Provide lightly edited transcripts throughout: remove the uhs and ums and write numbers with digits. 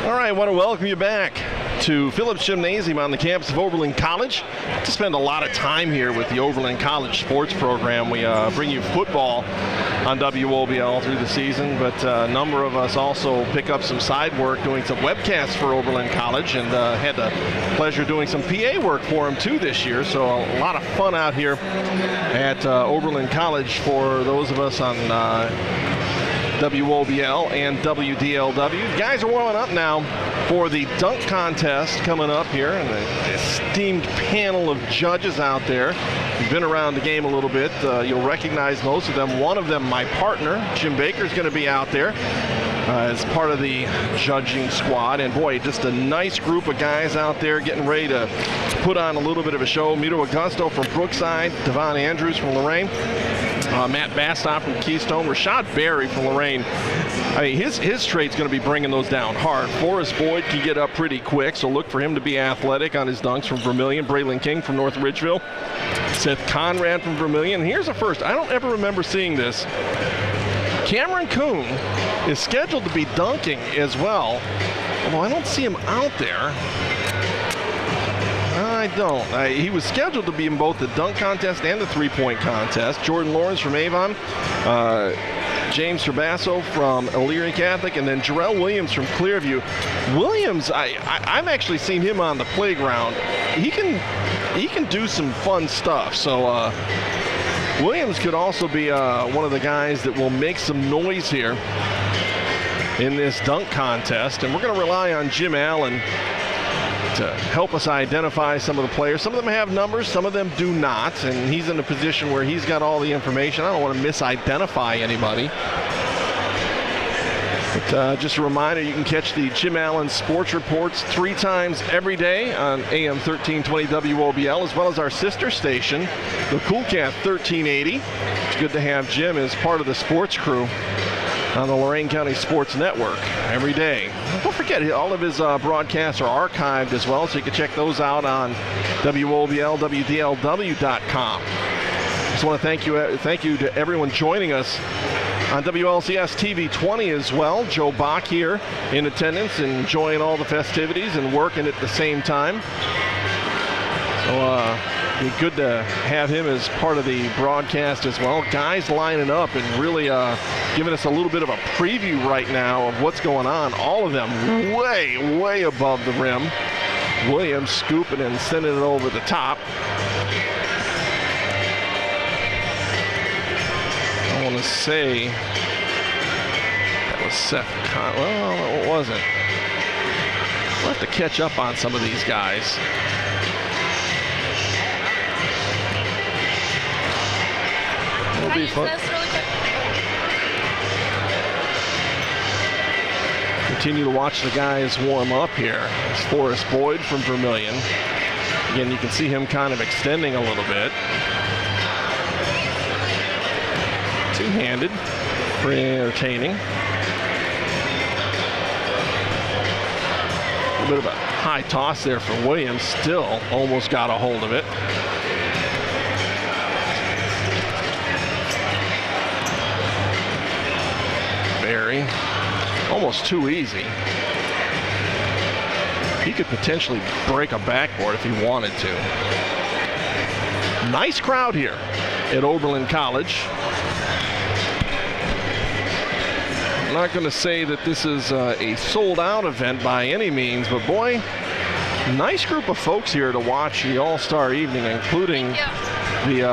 All right, I want to welcome you back to Phillips Gymnasium on the campus of Oberlin College. To spend a lot of time here with the Oberlin College sports program. We bring you football on WOBL through the season, but a number of us also pick up some side work doing some webcasts for Oberlin College, and had the pleasure doing some PA work for them too this year. So a lot of fun out here at Oberlin College for those of us on WOBL and WDLW. Guys are warming up now for the dunk contest coming up here, and an esteemed panel of judges out there. You've been around the game a little bit. You'll recognize most of them. One of them, my partner, Jim Baker, is going to be out there as part of the judging squad. And boy, just a nice group of guys out there getting ready to put on a little bit of a show. Mito Augusto from Brookside, Devon Andrews from Lorain, Matt Bastoff from Keystone, Rashad Berry from Lorain. I mean, his trade's going to be bringing those down hard. Forrest Boyd can get up pretty quick, so look for him to be athletic on his dunks from Vermilion. Braylon King from North Ridgeville. Seth Conrad from Vermilion. And here's a first. I don't ever remember seeing this. Cameron Kuhn is scheduled to be dunking as well, although I don't see him out there. I don't. He was scheduled to be in both the dunk contest and the three-point contest. Jordan Lawrence from Avon, James Trabasso from Elyria Catholic, and then Jarrell Williams from Clearview. Williams, I've actually seen him on the playground. He can do some fun stuff. So Williams could also be one of the guys that will make some noise here in this dunk contest. And we're going to rely on Jim Allen to help us identify some of the players. Some of them have numbers, some of them do not, and he's in a position where he's got all the information. I don't want to misidentify anybody. But just a reminder, you can catch the Jim Allen Sports Reports 3 times every day on AM 1320 WOBL, as well as our sister station, the Coolcat 1380. It's good to have Jim as part of the sports crew on the Lorain County Sports Network every day. Don't forget, all of his broadcasts are archived as well, so you can check those out on WOBL, WDLW.com. Just want to thank you to everyone joining us on WLCS TV 20 as well. Joe Bach here in attendance, enjoying all the festivities and working at the same time. So be good to have him as part of the broadcast as well. Guys lining up and really giving us a little bit of a preview right now of what's going on. All of them way, way above the rim. Williams scooping and sending it over the top. I want to say that was Seth well, it wasn't. We'll have to catch up on some of these guys. It'll be fun. Continue to watch the guys warm up here. It's Forrest Boyd from Vermilion. Again, you can see him kind of extending a little bit. Two-handed, pretty entertaining. A little bit of a high toss there for Williams. Still almost got a hold of it. Barry, almost too easy. He could potentially break a backboard if he wanted to. Nice crowd here at Oberlin College. I'm not going to say that this is a sold-out event by any means, but boy, nice group of folks here to watch the All-Star evening, including the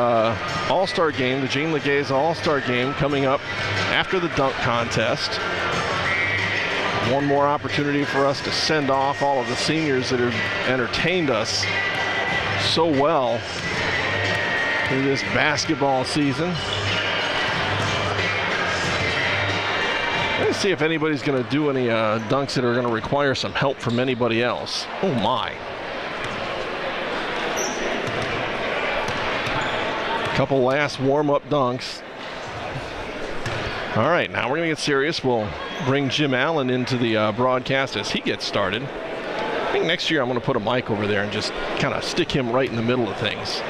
All-Star game, the Jean Legaze All-Star game coming up after the dunk contest. One more opportunity for us to send off all of the seniors that have entertained us so well through this basketball season. Let's see if anybody's going to do any dunks that are going to require some help from anybody else. Oh my. Couple last warm-up dunks. All right, now we're going to get serious. We'll bring Jim Allen into the broadcast as he gets started. I think next year I'm going to put a mic over there and just kind of stick him right in the middle of things.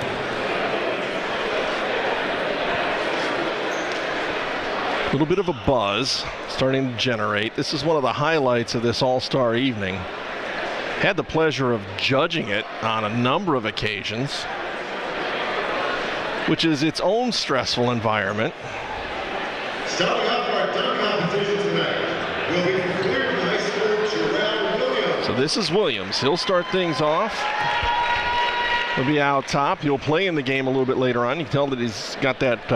little bit of a buzz starting to generate. This is one of the highlights of this All-Star evening. Had the pleasure of judging it on a number of occasions, which is its own stressful environment. Starting off our dunk competition tonight will be from Cleveland High School, Lorain Williams. So this is Williams. He'll start things off. He'll be out top. He'll play in the game a little bit later on. You can tell that he's got that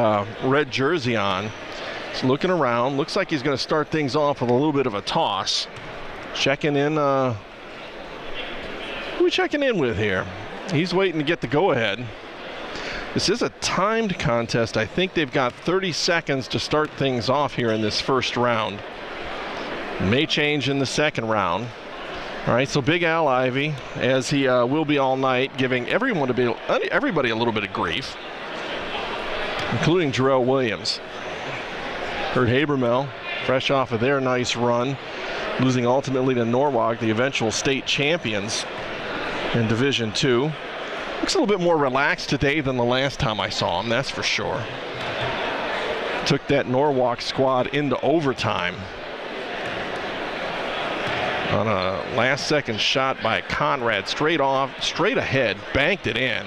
red jersey on. He's looking around. Looks like he's going to start things off with a little bit of a toss. Checking in. Who are we checking in with here? He's waiting to get the go-ahead. This is a timed contest. I think they've got 30 seconds to start things off here in this first round. May change in the second round. All right, so Big Al Ivy, as he will be all night, giving everybody a little bit of grief, including Jarrell Williams. Kurt Habermel, fresh off of their nice run, losing ultimately to Norwalk, the eventual state champions in Division II. Looks a little bit more relaxed today than the last time I saw him, that's for sure. Took that Norwalk squad into overtime on a last-second shot by Conrad, straight ahead, banked it in.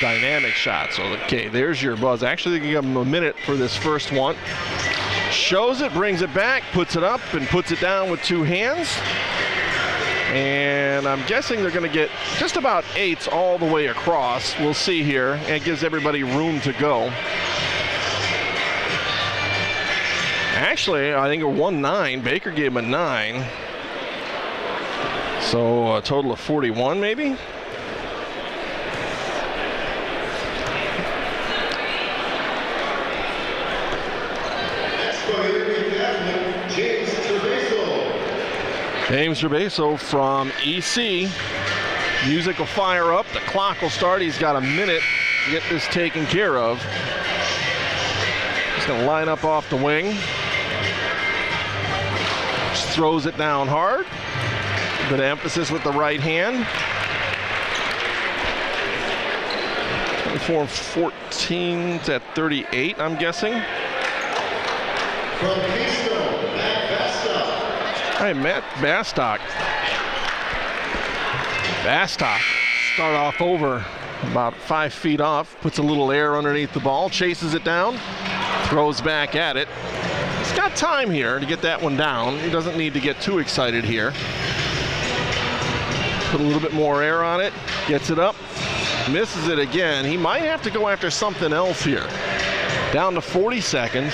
Dynamic shot. So, okay, there's your buzz. Actually, they give him a minute for this first one. Shows it, brings it back, puts it up, and puts it down with two hands. And I'm guessing they're going to get just about 8s all the way across. We'll see here. And it gives everybody room to go. Actually, I think it won 9. Baker gave him a 9. So a total of 41 maybe? James Gervaso from EC. Music will fire up. The clock will start. He's got a minute to get this taken care of. He's going to line up off the wing. Just throws it down hard. A bit of emphasis with the right hand. 24-14 to 38, I'm guessing. From Keystone, Matt Bastock. All right, Matt Bastock. Bastock start off over about 5 feet off, puts a little air underneath the ball, chases it down, throws back at it. He's got time here to get that one down. He doesn't need to get too excited here. Put a little bit more air on it, gets it up, misses it again. He might have to go after something else here. Down to 40 seconds.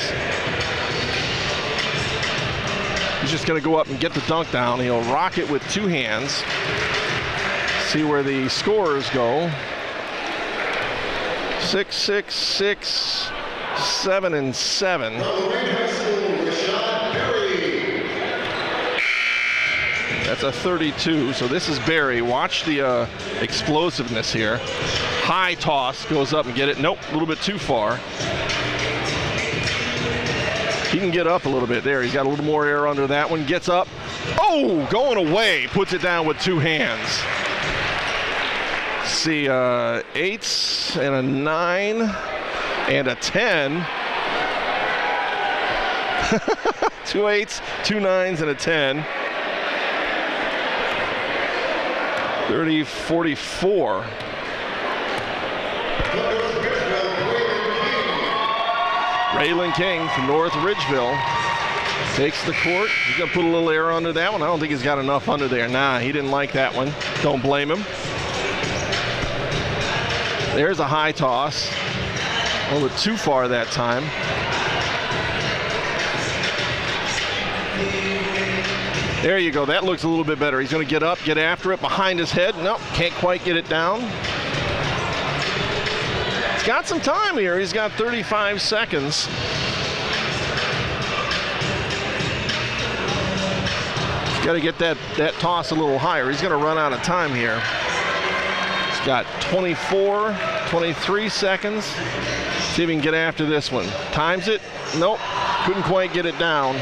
He's just going to go up and get the dunk down. He'll rock it with two hands. See where the scorers go. 6, 6, 6, 7, and 7. That's a 32, so this is Barry. Watch the explosiveness here. High toss, goes up and get it. Nope, a little bit too far. He can get up a little bit there. He's got a little more air under that one. Gets up. Oh, going away. Puts it down with two hands. See, 8s and a 9 and a 10. 2 8s, 2 9s, and a 10. 30-44. Raylan King from North Ridgeville takes the court. He's going to put a little air under that one. I don't think he's got enough under there. Nah, he didn't like that one. Don't blame him. There's a high toss. A little bit too far that time. There you go. That looks a little bit better. He's going to get up, get after it behind his head. Nope, can't quite get it down. He's got some time here. He's got 35 seconds. Got to get that toss a little higher. He's going to run out of time here. He's got 24, 23 seconds. See if he can get after this one. Times it. Nope, couldn't quite get it down.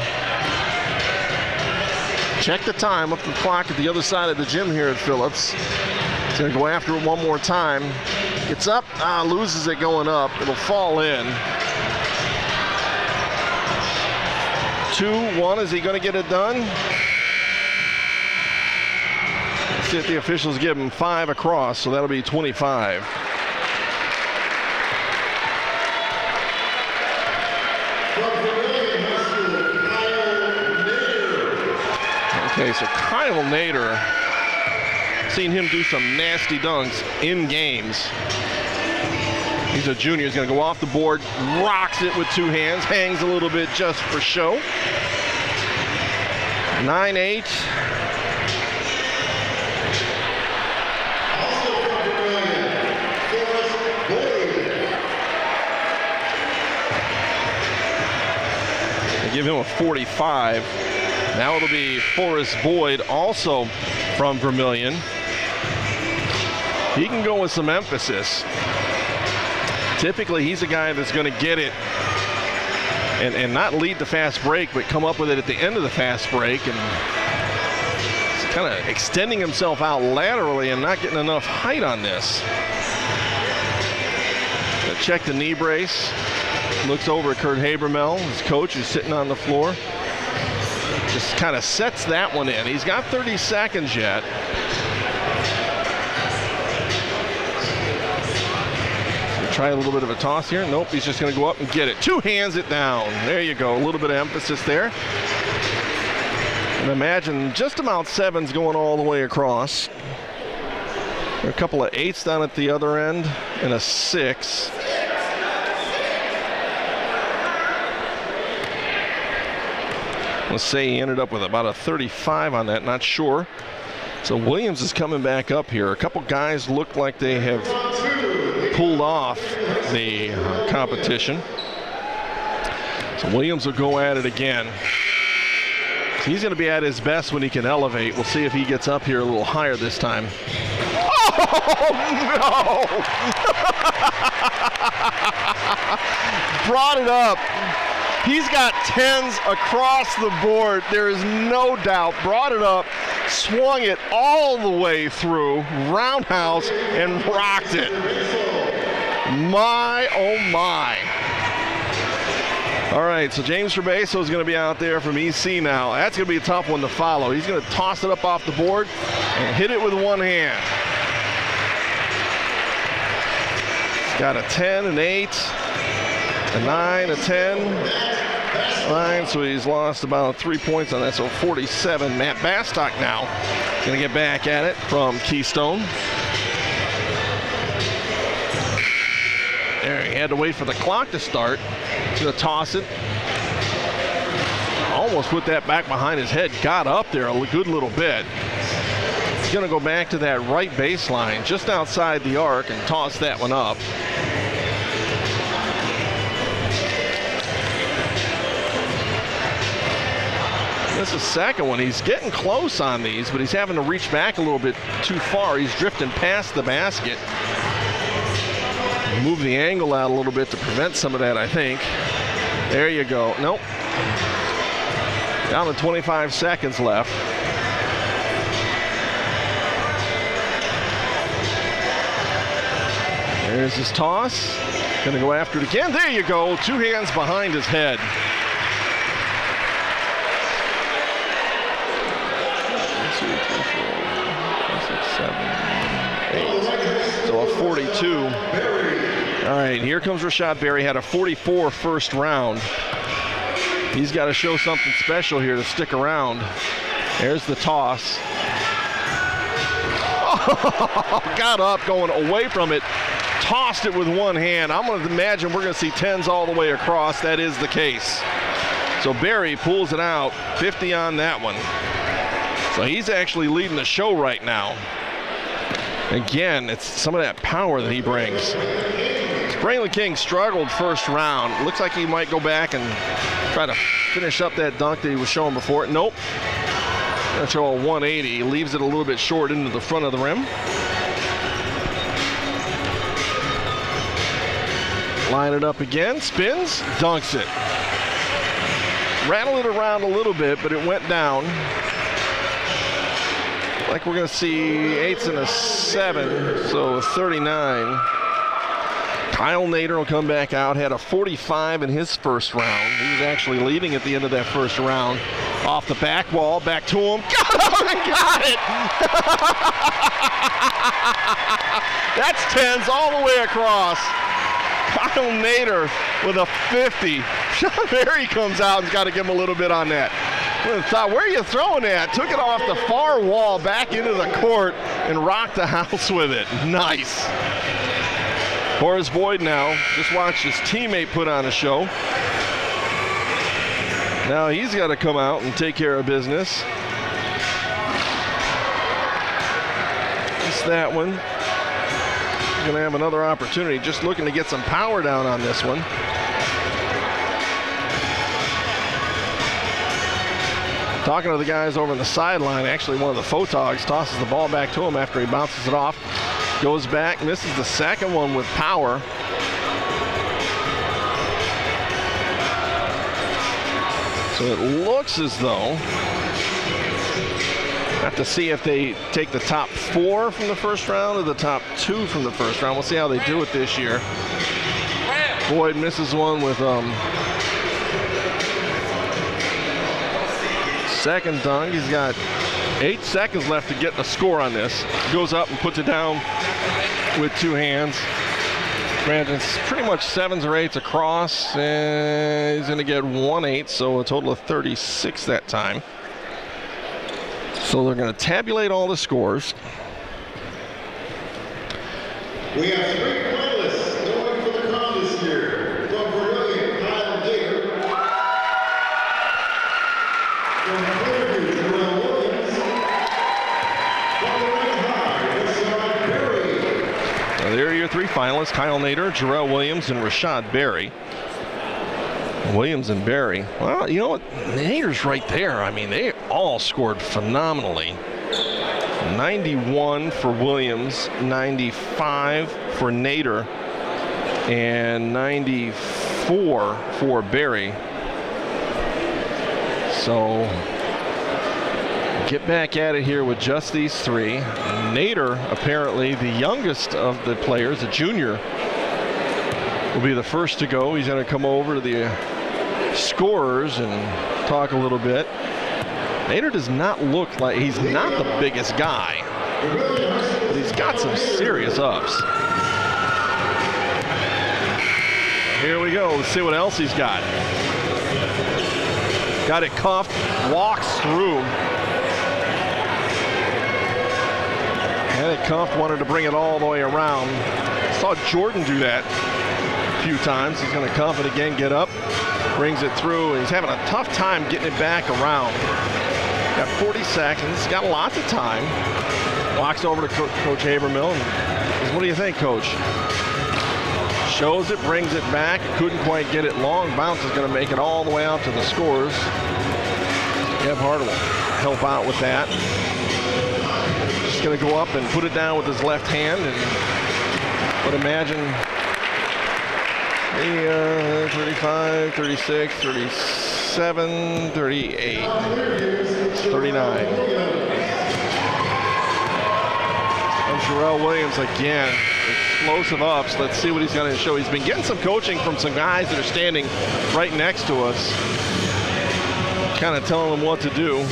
Check the time up the clock at the other side of the gym here at Phillips. He's going to go after it one more time. Gets up, loses it going up. It'll fall in. 2-1. Is he going to get it done? Let's see if the officials give him 5 across, so that'll be 25. Okay, so Kyle Nader, seen him do some nasty dunks in games. He's a junior. He's going to go off the board, rocks it with 2 hands, hangs a little bit just for show. 9-8. They give him a 45. Now it'll be Forrest Boyd, also from Vermilion. He can go with some emphasis. Typically, he's a guy that's going to get it and not lead the fast break, but come up with it at the end of the fast break and kind of extending himself out laterally and not getting enough height on this. Check the knee brace. Looks over at Kurt Habermel, his coach, who's sitting on the floor. Just kind of sets that one in. He's got 30 seconds yet. Try a little bit of a toss here. Nope, he's just going to go up and get it. 2 hands it down. There you go. A little bit of emphasis there. And imagine just about 7s going all the way across. A couple of 8s down at the other end and a 6. Let's say he ended up with about a 35 on that, not sure. So Williams is coming back up here. A couple guys look like they have pulled off the competition. So Williams will go at it again. He's going to be at his best when he can elevate. We'll see if he gets up here a little higher this time. Oh, no! Brought it up. He's got 10s across the board. There is no doubt. Brought it up, swung it all the way through, roundhouse, and rocked it. My, oh my. All right, so James Trabeso is going to be out there from EC now. That's going to be a tough one to follow. He's going to toss it up off the board and hit it with one hand. He's got a 10, an 8, a 9, a 10. 9, so he's lost about 3 points on that, so 47. Matt Bastock now going to get back at it from Keystone. There, he had to wait for the clock to start. He's going to toss it. Almost put that back behind his head. Got up there a good little bit. He's going to go back to that right baseline just outside the arc and toss that one up. This is the second one. He's getting close on these, but he's having to reach back a little bit too far. He's drifting past the basket. Move the angle out a little bit to prevent some of that, I think. There you go. Nope. Down to 25 seconds left. There's his toss. Gonna go after it again. There you go. 2 hands behind his head. So a 42. All right, here comes Rashad Berry. Had a 44 first round. He's got to show something special here to stick around. There's the toss. Oh, got up, going away from it. Tossed it with one hand. I'm going to imagine we're going to see 10s all the way across. That is the case. So Berry pulls it out. 50 on that one. So he's actually leading the show right now. Again, it's some of that power that he brings. Sprangley King struggled first round. Looks like he might go back and try to finish up that dunk that he was showing before. Nope. Gonna show a 180. Leaves it a little bit short into the front of the rim. Line it up again. Spins. Dunks it. Rattle it around a little bit, but it went down. Like we're going to see 8s and a 7, so 39. Kyle Nader will come back out. Had a 45 in his first round. He was actually leading at the end of that first round. Off the back wall, back to him. Got him and got it! That's 10s all the way across. Kyle Nader with a 50. Sean Berry comes out and's got to give him a little bit on that. Thought, where are you throwing at? Took it off the far wall, back into the court, and rocked the house with it. Nice. Horace Boyd now just watched his teammate put on a show. Now he's got to come out and take care of business. Just that one. He's going to have another opportunity. Just looking to get some power down on this one. Talking to the guys over on the sideline, actually one of the photogs tosses the ball back to him after he bounces it off. Goes back, misses the second one with power. So it looks as though, have to see if they take the top 4 from the first round or the top 2 from the first round. We'll see how they do it this year. Boyd misses one with second dunk. He's got 8 seconds left to get a score on this. Goes up and puts it down with 2 hands. Granted, it's pretty much 7s or 8s across, and he's going to get 1/8, so a total of 36 that time. So they're going to tabulate all the scores. We have 3 finalists going for the crown this year. From Oberlin, Kyle Nader. From Fairview, Jarrell Williams. From Lorain High, Rashad Berry. Now there are your 3 finalists: Kyle Nader, Jarrell Williams, and Rashad Berry. Williams and Berry. Well, you know what? Nader's right there. I mean, they all scored phenomenally. 91 for Williams, 95 for Nader, and 94 for Berry. So get back at it here with just these 3. Nader, apparently the youngest of the players, a junior, will be the first to go. He's going to come over to the scorers and talk a little bit. Nader does not look like, he's not the biggest guy, but he's got some serious ups. Here we go. Let's see what else he's got. Got it cuffed, walks through. Had it cuffed, wanted to bring it all the way around. Saw Jordan do that a few times. He's going to cuff it again, get up, brings it through. He's having a tough time getting it back around. Got 40 seconds, got lots of time. Walks over to Coach Habermill and says, "What do you think, Coach?" Shows it, brings it back, couldn't quite get it long. Bounce is going to make it all the way out to the scores. Gebhardt will help out with that. Just going to go up and put it down with his left hand, and would imagine 35, 36, 37, 38, 39. And Jarrell Williams again. Explosive ups. Let's see what he's going to show. He's been getting some coaching from some guys that are standing right next to us, kind of telling him what to do.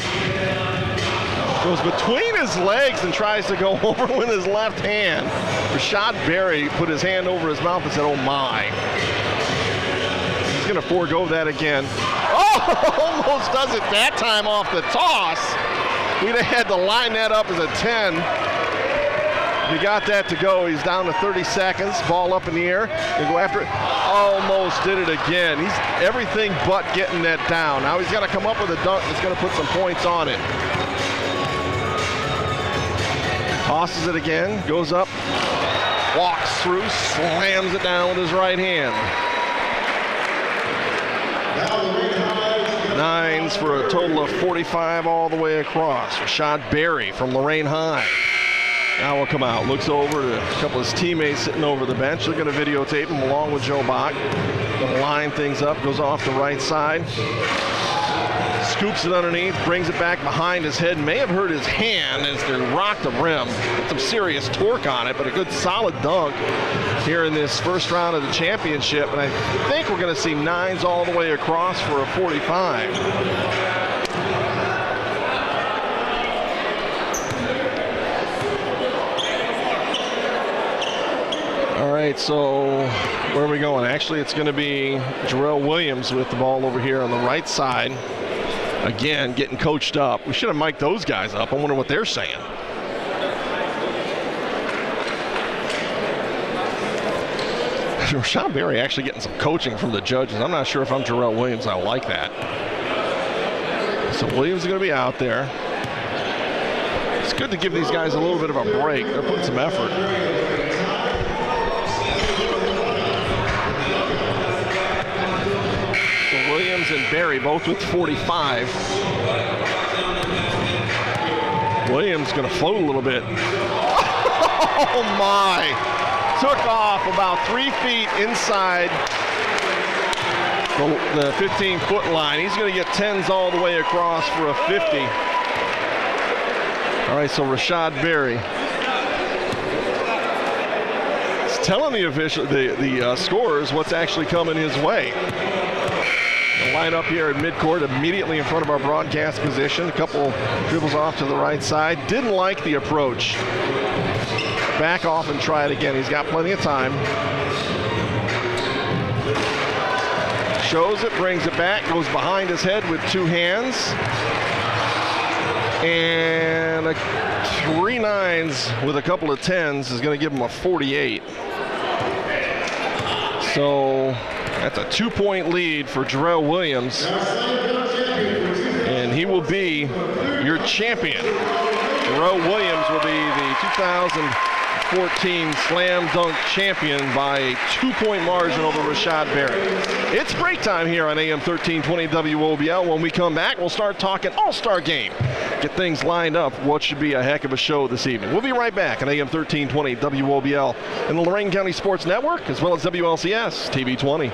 Goes between his legs and tries to go over with his left hand. Rashad Berry put his hand over his mouth and said, "Oh my." He's going to forego that again. Oh, almost does it that time off the toss. We'd have had to line that up as a 10. He got that to go. He's down to 30 seconds. Ball up in the air. They go after it. Almost did it again. He's everything but getting that down. Now he's got to come up with a dunk that's going to put some points on it. Tosses it again. Goes up. Walks through. Slams it down with his right hand. 9s for a total of 45 all the way across. Rashad Berry from Lorain High. Now will come out, looks over to a couple of his teammates sitting over the bench. They're going to videotape him along with Joe Bach. Going to line things up, goes off the right side. scoops it underneath, brings it back behind his head. May have hurt his hand as they rocked the rim. Got some serious torque on it, but a good solid dunk here in this first round of the championship. And I think we're going to see 9s all the way across for a 45. All right, so where are we going? Actually, it's going to be Jarrell Williams with the ball over here on the right side. Again, getting coached up. We should have mic'd those guys up. I wonder what they're saying. Rashad Berry actually getting some coaching from the judges. I'm not sure if I'm Jarrell Williams, I like that. So Williams is going to be out there. It's good to give these guys a little bit of a break. They're putting some effort. Williams and Berry both with 45. Williams going to float a little bit. Oh my! Took off about 3 feet inside the 15-foot line. He's going to get 10s all the way across for a 50. All right, so Rashad Berry. He's telling the official, the scorers what's actually coming his way. Line up here at midcourt, immediately in front of our broadcast position. A couple dribbles off to the right side. Didn't like the approach. Back off and try it again. He's got plenty of time. Shows it, brings it back, goes behind his head with 2 hands. And 3 9s with a couple of 10s is going to give him a 48. So that's a 2-point lead for Jarrell Williams. And he will be your champion. Jarrell Williams will be the 2014 Slam Dunk champion by a 2-point margin over Rashad Berry. It's break time here on AM 1320 WOBL. When we come back, we'll start talking All-Star Game. Get things lined up. What should be a heck of a show this evening. We'll be right back on AM 1320 WOBL and the Lorain County Sports Network, as well as WLCS TV 20.